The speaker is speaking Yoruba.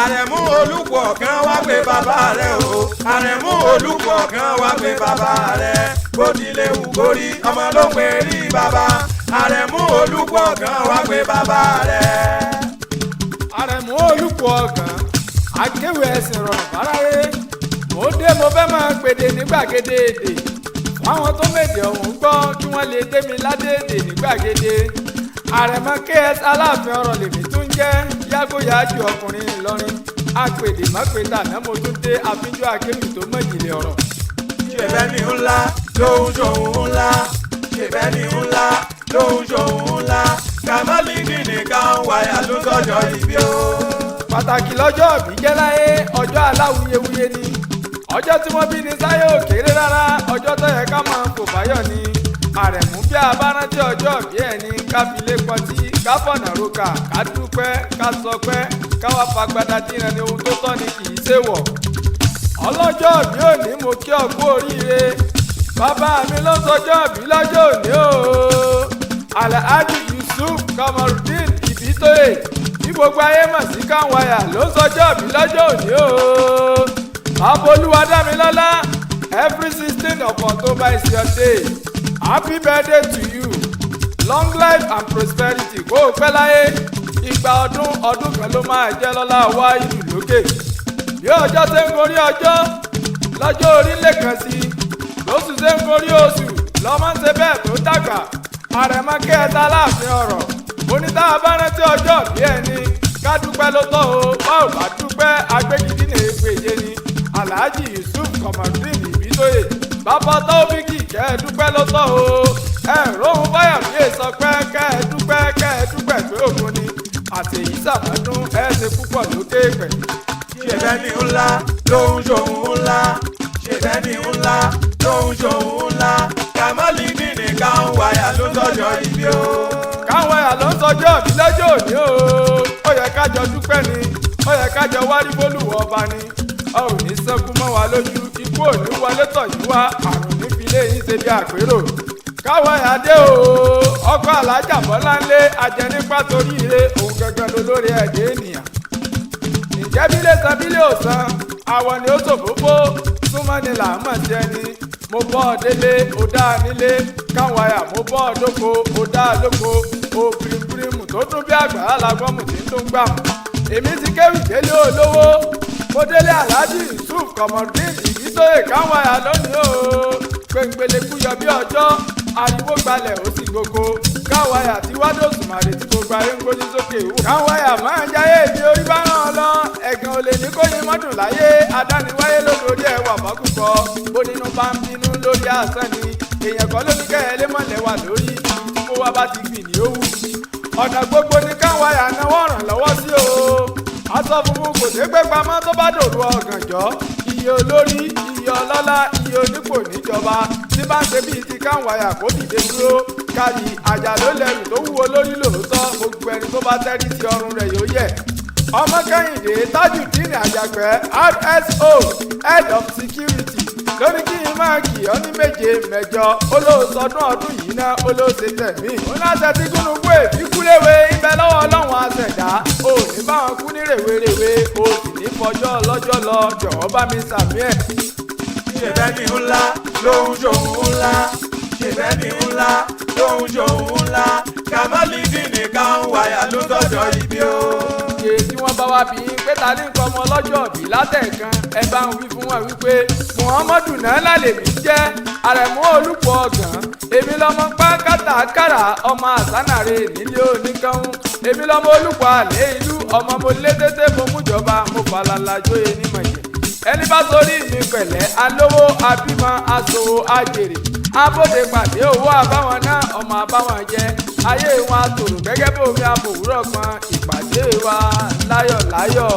Àrẹ̀mú Olúpọ̀ kan wá pé bàbá rẹ̀ o. Àrẹ̀mú Olúpọ̀ kan wá pé bàbá rẹ̀. Bó tilẹ̀ wù kórí ọmọ ló pè rí bàbá. Àrẹ̀mú Olúpọ̀ kan wá pé bàbá rẹ̀. Àrẹ̀mú Olúpọ̀ kan akéwì ẹ̀sìn rọrùn fáráyé. Mo dé mo fẹ́ máa pèdè ní gbàgede èdè. Fáwọn tó mèdè ọ̀hún gbọ́ kí wọ́n lè dé mi ládèédè ní gbàgede. Àrẹ̀mọ KS Aláàfin ọ̀rọ̀ lèmi tún jẹ́ yágóyájú ọkùnrin Ìlọrin. Apèdè mọ́pẹ́tà náà mo tún dé àfínjú akéwì tó mọ̀ ìjìnlẹ̀ ọ̀rọ̀. Ṣèbẹ́ ni ńlá ló ń ṣòun ńlá. Ṣèbẹ́ ni ńlá ló ń ṣòun ńlá. Kàmálídì nìkan wáyà ló sọ̀jọ́ ìbí o. Pàtàkì lọ́jọ́ ìbí jẹ́ láyé ọjọ́ aláwuyewuye ni. Ọjọ́ tí wọ́n bí ní sáyé ò kéré rárá, ọjọ́ tó yẹ ká máa fò fáyọ̀ ni. Àrẹ̀mú bí a bá rántí ọjọ́ ìbí ẹ̀ ní ká fi lé pọtí, ká fọ̀nà roka, ká dúpẹ́, ká sọpẹ́, ká wá fagbada dínà ní ohun tó tọ́ ni kì í ṣèwọ̀. Ọlọ́jọ́ ìbí òní mo kí ọ kú oríire. Bàbá mi ló sọjọ́ ìbí lọ́jọ́ òní o. Alhaji Yusuf Kamarudin Ibitoye tí gbogbo ayé mọ̀ sí Kanwaya ló sọjọ́ ìbí lọ́jọ́ òní o. Bàbá Olúwadámilọ́lá, every 16th of October is your day. Happy birthday to you. Long life and prosperity. Kó o pẹ́ láyé. Ìgbà ọdún kan ló máa jẹ́ lọ́lá wá ìlú lókè. Bí ọjọ́ ṣe ń gorí ọjọ́, lọ́jọ́ orí lè kàn sí. Lóṣù ṣe ń gorí oṣù, lọ́mọ ń ṣe bẹ́ẹ̀ tó dàgbà. Àrẹ̀mọ KS Aláàfin ọ̀rọ̀. Oníta abárántí ọjọ́ bí ẹni. Ká dúpẹ́ ló tọ́ o. Bá ò bá dúpẹ́, agbégidí ní èpèjẹ ni. Alhaji Yusuf Kamarudin Ibitoye. Bàbá Taofiki kẹ́ ẹ dúpẹ́ ló tọ́ o. Róhun báyọ̀ bí èso pẹ́ kẹ́ ẹ dúpẹ́ pé ògùn ni. Àtẹ̀yí sàmọ́dún ẹ ṣe púpọ̀ lókè pẹ̀. Ṣèbẹ́ ni ńlá ló ń ṣòun ńlá. Ṣèbẹ́ ni ńlá ló ń ṣòun ńlá. Kàmálídì nìkan wáyà ló sọ̀jọ́ ìbí o. Kanwaya ló ń sọjọ́ ìbí lọ́jọ́ òní o. Ó yẹ kájọ dúpẹ́ ni. Ó yẹ kájọ wárí bólúwọ̀ ọba ni. Ọ ò ní sẹ́kù mọ́ wa lójú. Ikú ò ní wọlé tọ̀ yín wá. Àrùn nífilé yín ṣe bí àpérò. Kanwaya dé o. Ọkọ Alájà Bọ́láńlé ajẹnipa torí ire òun gangan lolórí ẹ̀dẹ́ ènìyàn. Ǹjẹ́ bílé san bílé ò san? Àwọn ni ó ṣòfófó. Súnmọ́ ni là ń mọ̀ sí ẹni. Mo bọ́ ọ délé, ó dá a nílé. Kanwaya mo bọ́ ọ dóko, ó dá a lóko. O pirimpirimu tó tún bí àgbà alágbọ́mù tí ń tún gbàmù. Èmi ti kéwì délé olówó. Mo délé Alhaji Yusuf Kamarudin Ibitoye Kanwaya lónìí o. Gbẹ̀ngbẹ̀lẹ̀ kú yọ bí ọjọ́. Ariwo gbalẹ̀ ó sì gbogbo. Kanwaya tí wá dòsù màrè tí gbogbo ayé ń gbójú sókè wò. Kanwaya máa ń jayé ibi orí bá ràn lọ. Ẹ̀gàn ò lè ní kó yin mọ́dún láyé. Adániwáyé lórí ẹwà fọ́kùkọ. Bó nínú bá ń bínú lórí àṣán ni. Èèyàn kan ló ní kẹ́ ẹ lé mọ̀lẹ́ wà lórí. Kó wá bá ti gbìn ní òwú. Ọ̀nà gbogbo ni Kanwaya náwó ràn lọ́wọ́ sí o. Aṣọ funfun kò dé pé pamọ́ tó bá dòru ọ̀gànjọ́. Iye olórí, iye ọlọ́lá, iye onípò níjọba tí bá ń ṣe bíi ti Kanwaya kó dìde dúró. Kárí àjà ló lẹ́rù tó wúwo lórí lòótọ́. Gbogbo ẹni tó bá tẹ́rí sí ọrùn rẹ̀ yóò yẹ̀. Ọmọ Kẹ́hìndé Tajudeen Àjàgbẹ́ RSO Head of Security lórí kí n máa kì ọ́ ní méje mẹ́jọ olóòsọdún ọdún yìí ná olóòsè tẹ̀mí. òun láṣẹ tí gúnugún èbí kúléwé ibẹ̀ lọ́wọ́ ọlọ́run àṣẹ̀dá ò ní báwọn kú ní rèwerèwe o sì ní fọjọ́ lọ́jọ́ lọ jọ̀wọ́ bá mi sàmí ẹ̀. Ṣèbẹ́ ni ńlá ló ń ṣòun ńlá. Ṣèbẹ́ ni ńlá ló ń ṣòun ńlá. Kàmálídì nìkan wáyà ló sọ̀jọ́ ìbí o. Ṣé tí wọ́n bá wá bí i pé ta ní nǹkan ọmọ ọlọ́jọ́ bí látẹ̀kan ẹ bá ń wí fún wọn wípé Muhammadu náà lálẹ́ mi jẹ́ Àrẹ̀mú Olúpọ̀ ọ̀gàn. Èmi lọmọ pákátàkárà ọmọ àsánàrè nílé oníkanhún. Èmi lọmọ Olúpọ̀ àlẹ́ ìlú ọmọ mo lé tètè mo mújọba mo falala jóye ní mọ̀jẹ̀. Ẹni bá sórí mi pẹ̀lẹ́ alówó abímọ aṣòwò àjèrè. Abóde pàdé owó àbáwọn náà ọmọ àbáwọn jẹ. Ayé wọn àtòrò gẹ́gẹ́ bí omi àbòwúrọ̀ kan ìpàdé wa láyọ̀ láyọ̀.